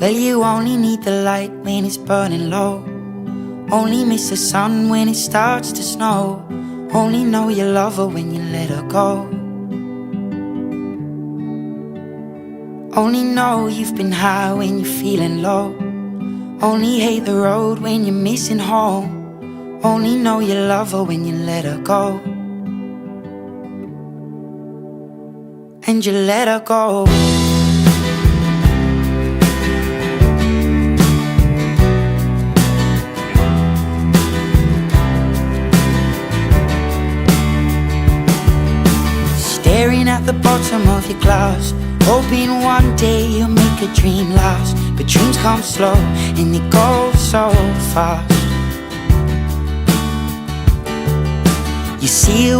Well, you only need the light when it's burning low. Only miss the sun when it starts to snow. Only know you love her when you let her go. Only know you've been high when you're feeling low. Only hate the road when you're missing home. Only know you love her when you let her go. And you let her go. Staring at the bottom of your glass, hoping one day you'll make a dream last. But dreams come slow and they go so fast. You see